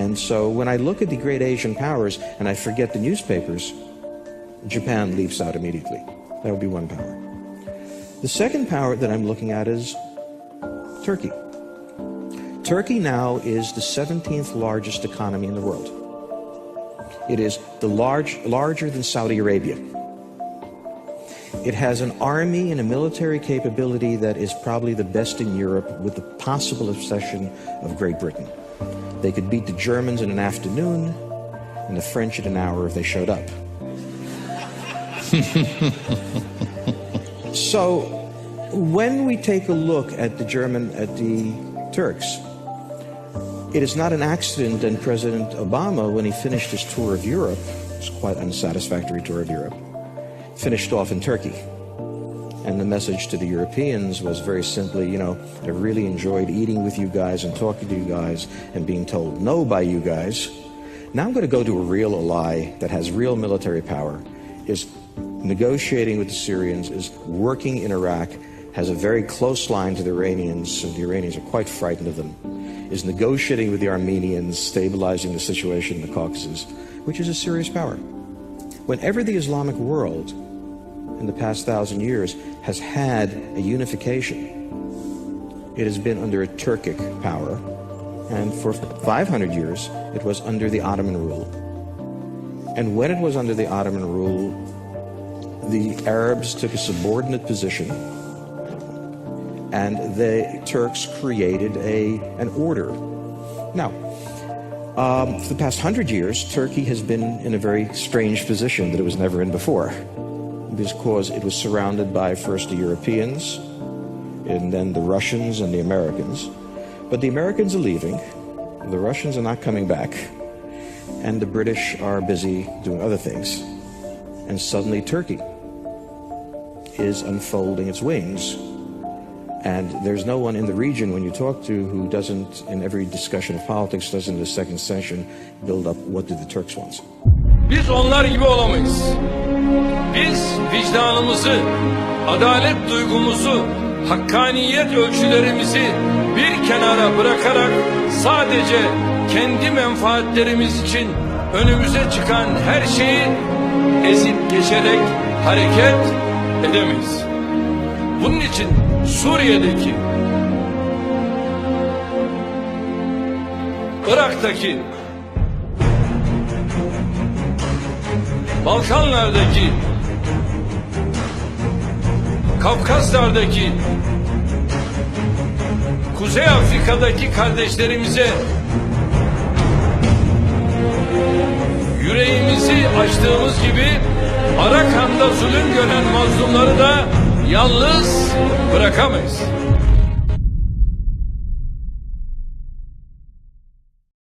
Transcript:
And so when I look at the great Asian powers and I forget the newspapers, Japan leaps out immediately. That would be one power. The second power that I'm looking at is Turkey. Turkey now is the 17th largest economy in the world. It is larger than Saudi Arabia. It has an army and a military capability that is probably the best in Europe, with the possible exception of Great Britain. They could beat the Germans in an afternoon and the French in an hour if they showed up. So when we take a look at the Turks, it is not an accident that President Obama, when he finished his tour of Europe, it's quite an unsatisfactory tour of Europe, finished off in Turkey. And the message to the Europeans was very simply, you know, I really enjoyed eating with you guys and talking to you guys and being told no by you guys. Now I'm going to go to a real ally that has real military power, is negotiating with the Syrians, is working in Iraq, has a very close line to the Iranians, and the Iranians are quite frightened of them, is negotiating with the Armenians, stabilizing the situation in the Caucasus, which is a serious power. Whenever the Islamic world in the past 1,000 years has had a unification, it has been under a Turkic power, and for 500 years it was under the Ottoman rule. And when it was under the Ottoman rule, the Arabs took a subordinate position, and the Turks created an order. Now, for the past 100 years, Turkey has been in a very strange position that it was never in before, because it was surrounded by first the Europeans, and then the Russians and the Americans. But the Americans are leaving, the Russians are not coming back, and the British are busy doing other things. And suddenly Turkey is unfolding its wings. And there's no one in the region when you talk to who doesn't, in every discussion of politics, doesn't in the second session build up what do the Turks want. Biz onlar gibi olamayız. Biz vicdanımızı, adalet duygumuzu, hakkaniyet ölçülerimizi bir kenara bırakarak sadece kendi menfaatlerimiz için önümüze çıkan her şeyi ezip geçerek hareket edemeyiz. Bunun için Suriye'deki, Irak'taki, Balkanlardaki, Kafkaslar'daki, Kuzey Afrika'daki kardeşlerimize yüreğimizi açtığımız gibi Arakan'da zulüm gören mazlumları da yalnız bırakamayız.